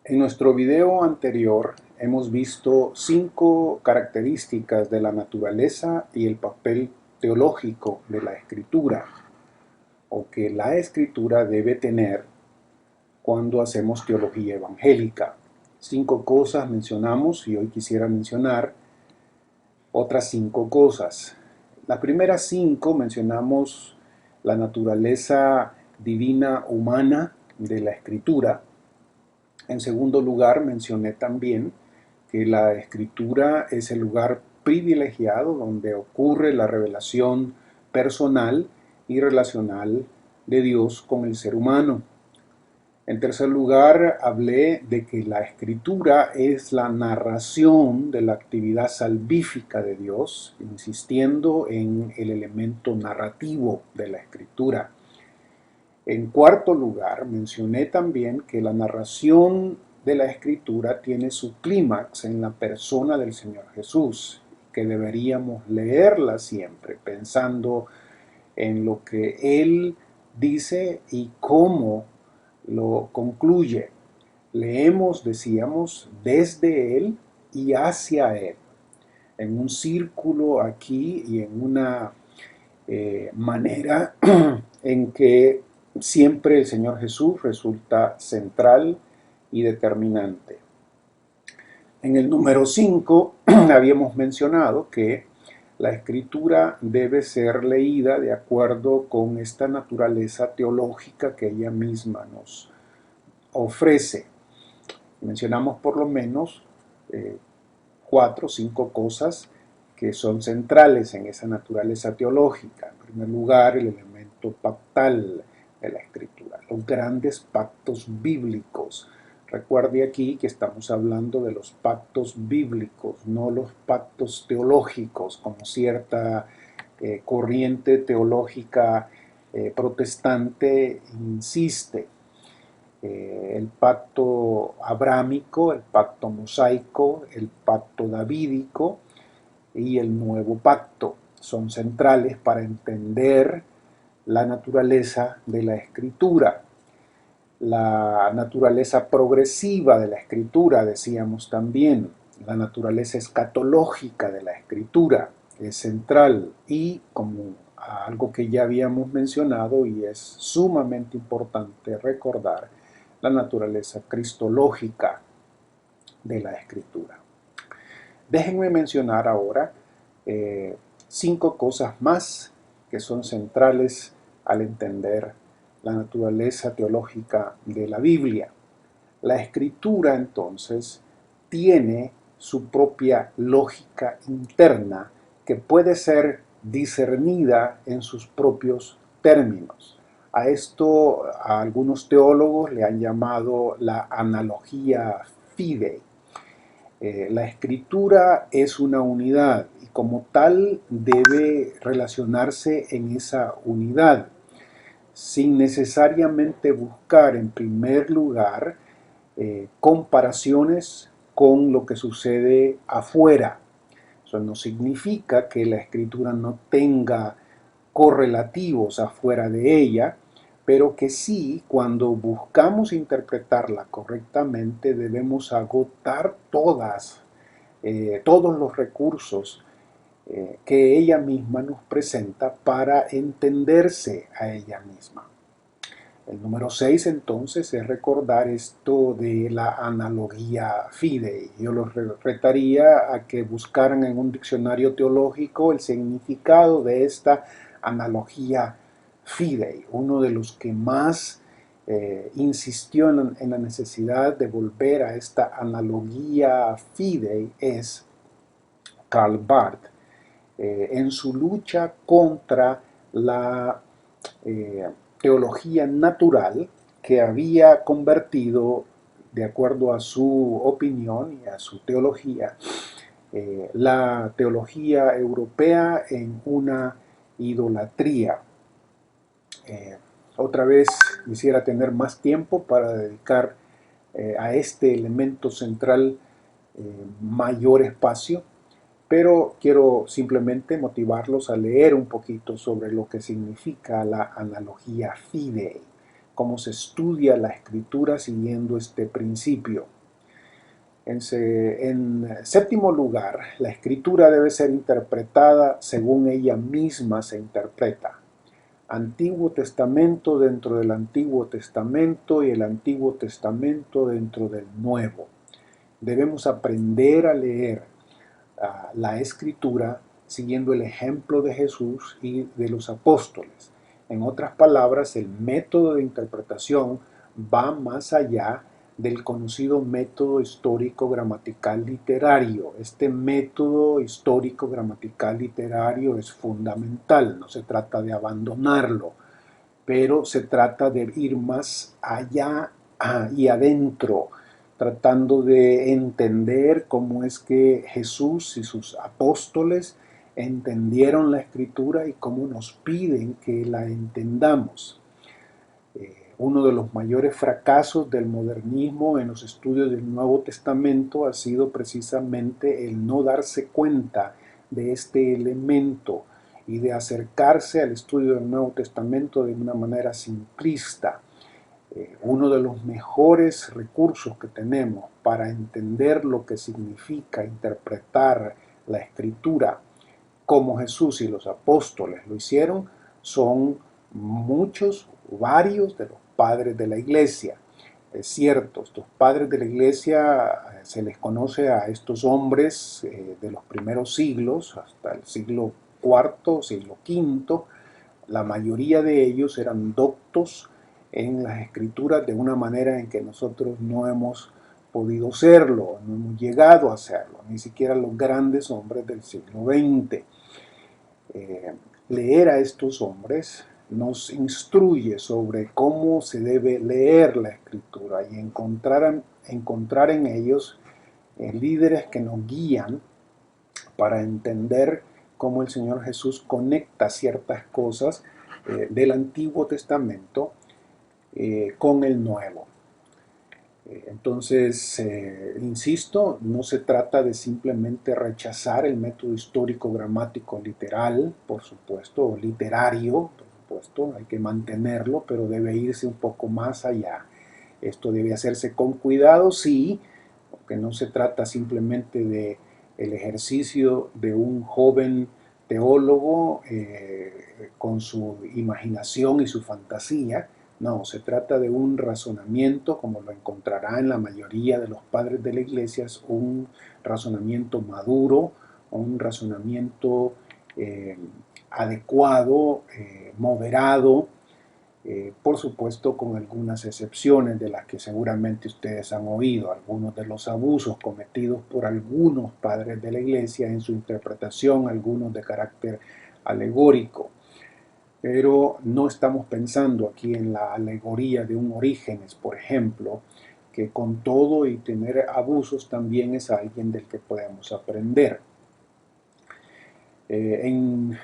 En nuestro video anterior hemos visto 5 características de la naturaleza y el papel teológico de la escritura, o que la escritura debe tener cuando hacemos teología evangélica. 5 cosas mencionamos y hoy quisiera mencionar otras 5 cosas. Las primeras 5 mencionamos la naturaleza divina humana de la escritura. En segundo lugar, mencioné también que la escritura es el lugar privilegiado donde ocurre la revelación personal y relacional de Dios con el ser humano. En tercer lugar, hablé de que la escritura es la narración de la actividad salvífica de Dios, insistiendo en el elemento narrativo de la escritura. En cuarto lugar, mencioné también que la narración de la escritura tiene su clímax en la persona del Señor Jesús, que deberíamos leerla siempre pensando en lo que Él dice y cómo lo concluye. Leemos, decíamos, desde Él y hacia Él, en un círculo aquí y en una manera en que siempre el Señor Jesús resulta central y determinante. En el número 5 habíamos mencionado que la escritura debe ser leída de acuerdo con esta naturaleza teológica que ella misma nos ofrece. Mencionamos por lo menos 4 o 5 cosas que son centrales en esa naturaleza teológica. En primer lugar, el elemento pactal de la escritura, los grandes pactos bíblicos. Recuerde aquí que estamos hablando de los pactos bíblicos, no los pactos teológicos, como cierta corriente teológica protestante insiste. El pacto abrámico, el pacto mosaico, el pacto davídico y el nuevo pacto son centrales para entender la naturaleza de la escritura. La naturaleza progresiva de la escritura, decíamos también, la naturaleza escatológica de la escritura es central y como algo que ya habíamos mencionado y es sumamente importante recordar, la naturaleza cristológica de la escritura. Déjenme mencionar ahora 5 cosas más que son centrales al entender la naturaleza teológica de la Biblia. La escritura entonces tiene su propia lógica interna que puede ser discernida en sus propios términos. A esto a algunos teólogos le han llamado la analogía fidei. La escritura es una unidad y como tal debe relacionarse en esa unidad, sin necesariamente buscar en primer lugar comparaciones con lo que sucede afuera. Eso no significa que la escritura no tenga correlativos afuera de ella, pero que sí, cuando buscamos interpretarla correctamente, debemos agotar todos los recursos que ella misma nos presenta para entenderse a ella misma. El número 6 entonces es recordar esto de la analogía fidei. Yo los retaría a que buscaran en un diccionario teológico el significado de esta analogía fidei. Uno de los que más insistió en la necesidad de volver a esta analogía fidei es Karl Barth, en su lucha contra la teología natural que había convertido, de acuerdo a su opinión y a su teología, la teología europea en una idolatría. Otra vez quisiera tener más tiempo para dedicar a este elemento central mayor espacio, pero quiero simplemente motivarlos a leer un poquito sobre lo que significa la analogía fidei. cómo se estudia la escritura siguiendo este principio. En séptimo lugar, la escritura debe ser interpretada según ella misma se interpreta. Antiguo Testamento dentro del Antiguo Testamento y el Antiguo Testamento dentro del Nuevo. Debemos aprender a leer la Escritura siguiendo el ejemplo de Jesús y de los apóstoles. En otras palabras, el método de interpretación va más allá del conocido método histórico gramatical literario. Este método histórico gramatical literario es fundamental, no se trata de abandonarlo, pero se trata de ir más allá y adentro, tratando de entender cómo es que Jesús y sus apóstoles entendieron la escritura y cómo nos piden que la entendamos. Uno de los mayores fracasos del modernismo en los estudios del Nuevo Testamento ha sido precisamente el no darse cuenta de este elemento y de acercarse al estudio del Nuevo Testamento de una manera simplista. Uno de los mejores recursos que tenemos para entender lo que significa interpretar la Escritura como Jesús y los apóstoles lo hicieron son varios de los padres de la iglesia. Es cierto, estos padres de la iglesia se les conoce a estos hombres de los primeros siglos, hasta el siglo IV, siglo V. La mayoría de ellos eran doctos en las escrituras de una manera en que nosotros no hemos podido serlo, no hemos llegado a serlo, ni siquiera los grandes hombres del siglo XX. Leer a estos hombres nos instruye sobre cómo se debe leer la escritura y encontrar en ellos líderes que nos guían para entender cómo el Señor Jesús conecta ciertas cosas del Antiguo Testamento con el Nuevo. Entonces, insisto, no se trata de simplemente rechazar el método histórico gramático literal, por supuesto, o literario, por supuesto, hay que mantenerlo, pero debe irse un poco más allá. Esto debe hacerse con cuidado, sí, porque no se trata simplemente de el ejercicio de un joven teólogo con su imaginación y su fantasía. No, se trata de un razonamiento, como lo encontrará en la mayoría de los padres de la iglesia, es un razonamiento maduro, un razonamiento adecuado, moderado, por supuesto con algunas excepciones de las que seguramente ustedes han oído, algunos de los abusos cometidos por algunos padres de la iglesia en su interpretación, algunos de carácter alegórico. Pero no estamos pensando aquí en la alegoría de un Orígenes, por ejemplo, que con todo y tener abusos también es alguien del que podemos aprender. El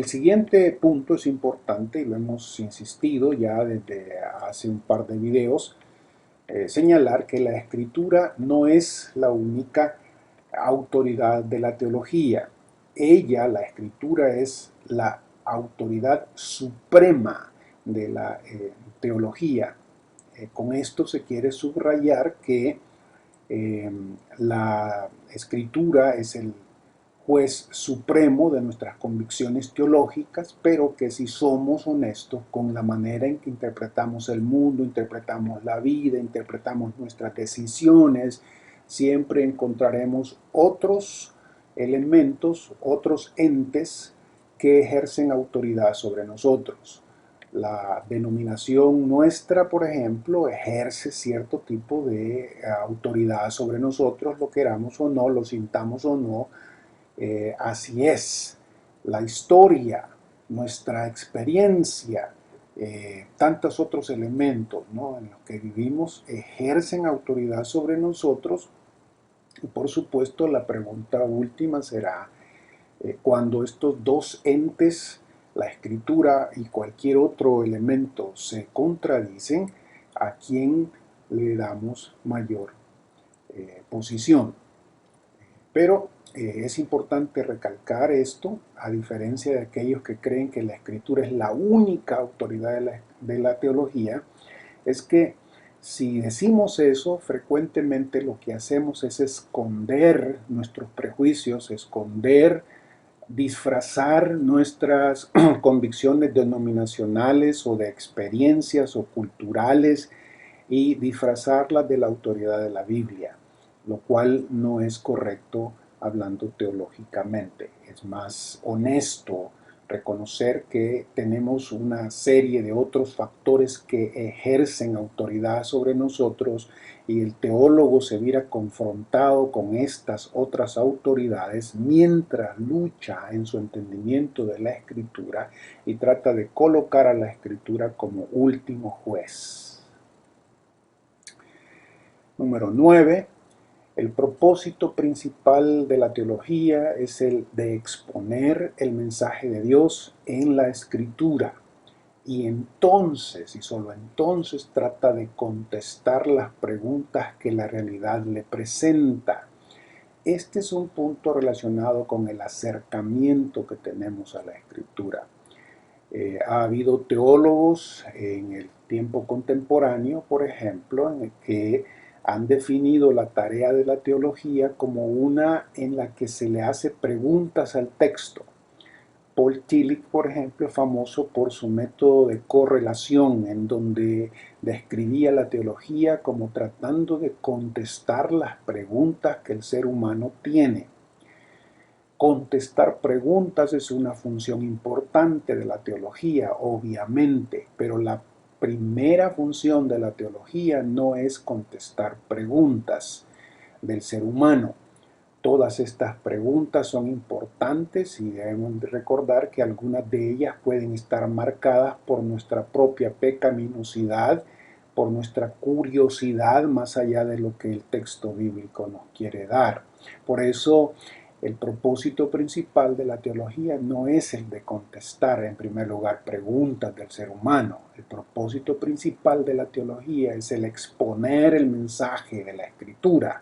siguiente punto es importante y lo hemos insistido ya desde hace un par de videos, señalar que la escritura no es la única autoridad de la teología. Ella, la escritura, es la autoridad suprema de la teología. Con esto se quiere subrayar que la escritura es el juez supremo de nuestras convicciones teológicas, pero que si somos honestos con la manera en que interpretamos el mundo, interpretamos la vida, interpretamos nuestras decisiones, siempre encontraremos otros elementos, otros entes que ejercen autoridad sobre nosotros. La denominación nuestra, por ejemplo, ejerce cierto tipo de autoridad sobre nosotros, lo queramos o no, lo sintamos o no. Así es, la historia, nuestra experiencia, tantos otros elementos, ¿no?, en los que vivimos ejercen autoridad sobre nosotros. Y por supuesto la pregunta última será, cuando estos dos entes, la escritura y cualquier otro elemento, se contradicen, ¿a quién le damos mayor posición? Pero es importante recalcar esto, a diferencia de aquellos que creen que la escritura es la única autoridad de la teología es que si decimos eso, frecuentemente lo que hacemos es esconder nuestros prejuicios, esconder, disfrazar nuestras convicciones denominacionales o de experiencias o culturales y disfrazarlas de la autoridad de la Biblia, lo cual no es correcto hablando teológicamente. Es más honesto reconocer que tenemos una serie de otros factores que ejercen autoridad sobre nosotros y el teólogo se viera confrontado con estas otras autoridades mientras lucha en su entendimiento de la Escritura y trata de colocar a la Escritura como último juez. Número 9. El propósito principal de la teología es el de exponer el mensaje de Dios en la Escritura. Y entonces, y solo entonces, trata de contestar las preguntas que la realidad le presenta. Este es un punto relacionado con el acercamiento que tenemos a la Escritura. Ha habido teólogos en el tiempo contemporáneo, por ejemplo, en el que han definido la tarea de la teología como una en la que se le hace preguntas al texto. Paul Tillich, por ejemplo, es famoso por su método de correlación, en donde describía la teología como tratando de contestar las preguntas que el ser humano tiene. Contestar preguntas es una función importante de la teología, obviamente, pero la primera función de la teología no es contestar preguntas del ser humano. Todas estas preguntas son importantes y debemos recordar que algunas de ellas pueden estar marcadas por nuestra propia pecaminosidad, por nuestra curiosidad más allá de lo que el texto bíblico nos quiere dar. Por eso, el propósito principal de la teología no es el de contestar en primer lugar preguntas del ser humano. El propósito principal de la teología es el exponer el mensaje de la Escritura.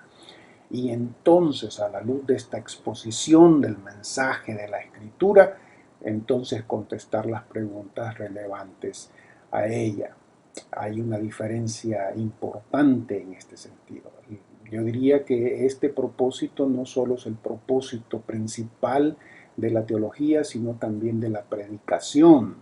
Y entonces, a la luz de esta exposición del mensaje de la Escritura, entonces contestar las preguntas relevantes a ella. Hay una diferencia importante en este sentido. Yo diría que este propósito no solo es el propósito principal de la teología, sino también de la predicación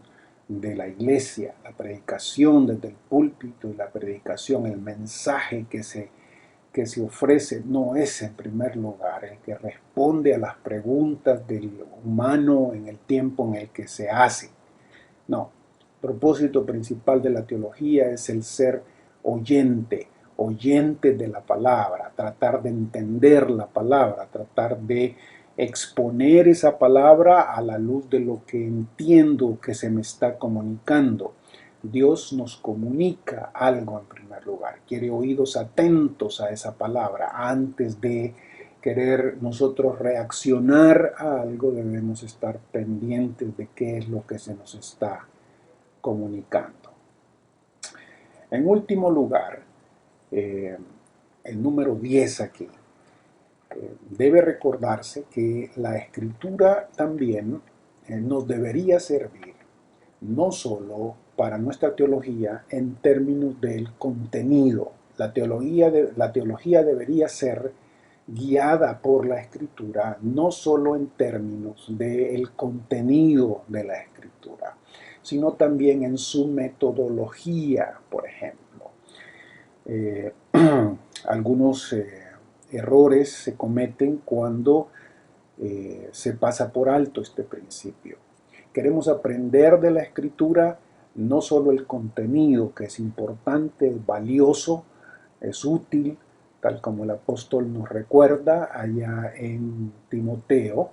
de la iglesia, la predicación desde el púlpito y la predicación, el mensaje que se ofrece no es en primer lugar el que responde a las preguntas del humano en el tiempo en el que se hace. No, el propósito principal de la teología es el ser oyente, oyente de la palabra, tratar de entender la palabra, tratar de exponer esa palabra a la luz de lo que entiendo que se me está comunicando. Dios nos comunica algo en primer lugar, quiere oídos atentos a esa palabra. Antes de querer nosotros reaccionar a algo, debemos estar pendientes de qué es lo que se nos está comunicando. En último lugar, el número 10 aquí, debe recordarse que la Escritura también nos debería servir no solo para nuestra teología en términos del contenido. La teología debería ser guiada por la Escritura no solo en términos del contenido de la Escritura, sino también en su metodología, por ejemplo. Eh, algunos errores se cometen cuando se pasa por alto este principio. Queremos aprender de la Escritura no solo el contenido, que es importante, es valioso, es útil, tal como el apóstol nos recuerda allá en Timoteo,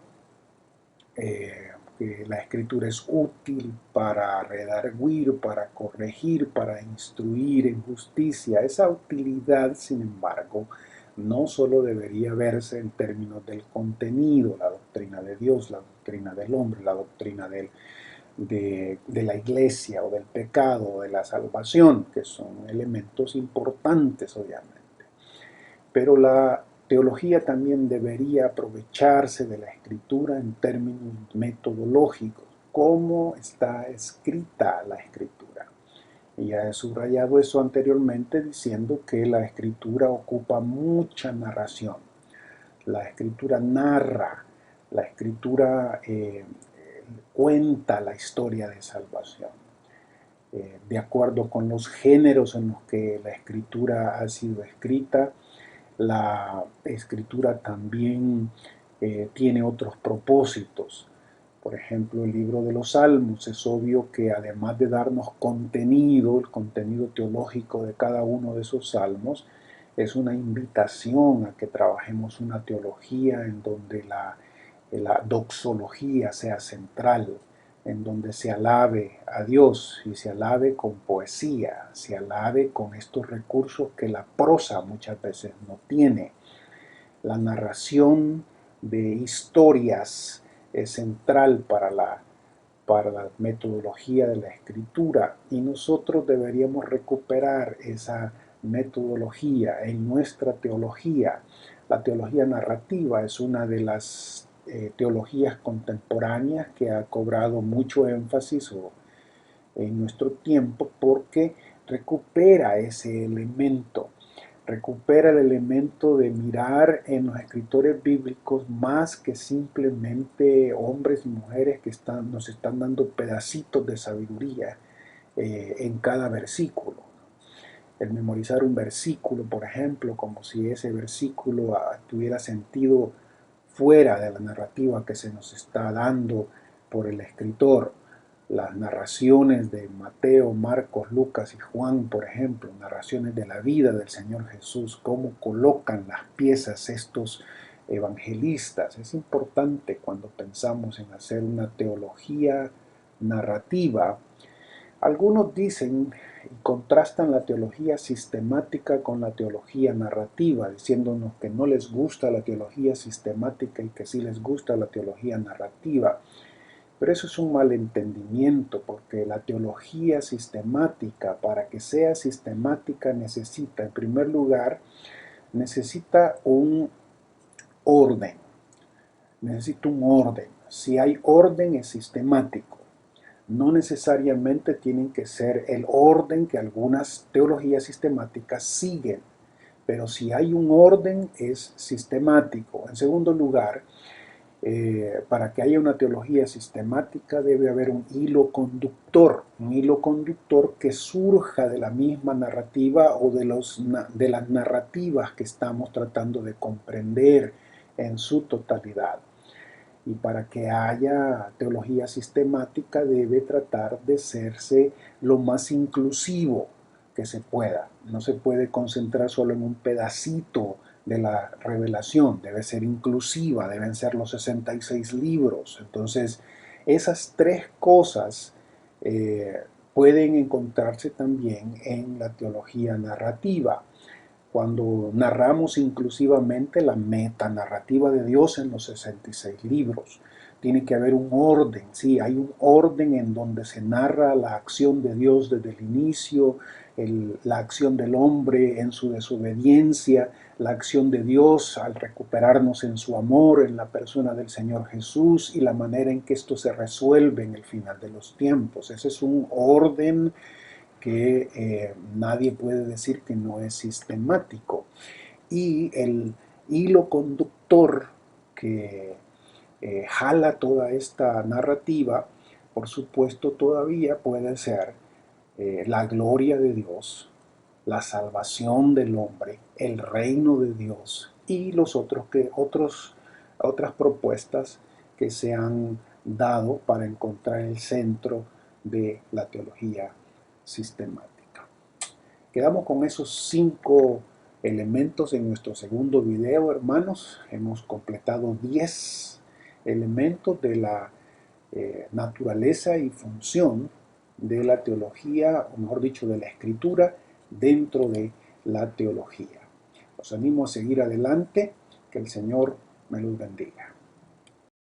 que la Escritura es útil para redarguir, para corregir, para instruir en justicia. Esa utilidad, sin embargo, no solo debería verse en términos del contenido, la doctrina de Dios, la doctrina del hombre, la doctrina de la iglesia o del pecado o de la salvación, que son elementos importantes obviamente. Pero la teología también debería aprovecharse de la Escritura en términos metodológicos. ¿Cómo está escrita la Escritura? Y ya he subrayado eso anteriormente diciendo que la escritura ocupa mucha narración. La escritura narra, la escritura cuenta la historia de salvación. De acuerdo con los géneros en los que la escritura ha sido escrita, la escritura también tiene otros propósitos. Por ejemplo, el libro de los Salmos es obvio que además de darnos contenido, el contenido teológico de cada uno de esos salmos, es una invitación a que trabajemos una teología en donde la doxología sea central, en donde se alabe a Dios y se alabe con poesía, se alabe con estos recursos que la prosa muchas veces no tiene. La narración de historias es central para la metodología de la escritura y nosotros deberíamos recuperar esa metodología en nuestra teología. La teología narrativa es una de las teologías contemporáneas que ha cobrado mucho énfasis en nuestro tiempo porque recupera el elemento de mirar en los escritores bíblicos más que simplemente hombres y mujeres que nos están dando pedacitos de sabiduría en cada versículo. El memorizar un versículo, por ejemplo, como si ese versículo tuviera sentido fuera de la narrativa que se nos está dando por el escritor. Las narraciones de Mateo, Marcos, Lucas y Juan, por ejemplo, narraciones de la vida del Señor Jesús, cómo colocan las piezas estos evangelistas. Es importante cuando pensamos en hacer una teología narrativa. Algunos dicen y contrastan la teología sistemática con la teología narrativa, diciéndonos que no les gusta la teología sistemática y que sí les gusta la teología narrativa. Pero eso es un malentendimiento, porque la teología sistemática, para que sea sistemática, necesita, en primer lugar, necesita un orden. Necesita un orden. Si hay orden, es sistemático. No necesariamente tienen que ser el orden que algunas teologías sistemáticas siguen, pero si hay un orden, es sistemático. En segundo lugar, para que haya una teología sistemática debe haber un hilo conductor que surja de la misma narrativa o de las narrativas que estamos tratando de comprender en su totalidad. Y para que haya teología sistemática debe tratar de serse lo más inclusivo que se pueda. No se puede concentrar solo en un pedacito de la revelación, debe ser inclusiva, deben ser los 66 libros. Entonces, esas tres cosas pueden encontrarse también en la teología narrativa. Cuando narramos inclusivamente la metanarrativa de Dios en los 66 libros, tiene que haber un orden, sí, hay un orden en donde se narra la acción de Dios desde el inicio, la acción del hombre en su desobediencia, la acción de Dios al recuperarnos en su amor, en la persona del Señor Jesús y la manera en que esto se resuelve en el final de los tiempos. Ese es un orden que nadie puede decir que no es sistemático. Y el hilo conductor que jala toda esta narrativa, por supuesto, todavía puede ser la gloria de Dios, la salvación del hombre, el reino de Dios y otras propuestas que se han dado para encontrar el centro de la teología sistemática. Quedamos con esos 5 elementos en nuestro segundo video, hermanos. Hemos completado 10 elementos de la naturaleza y función de la teología, o mejor dicho, de la escritura dentro de la teología. Los animo a seguir adelante, que el Señor me los bendiga.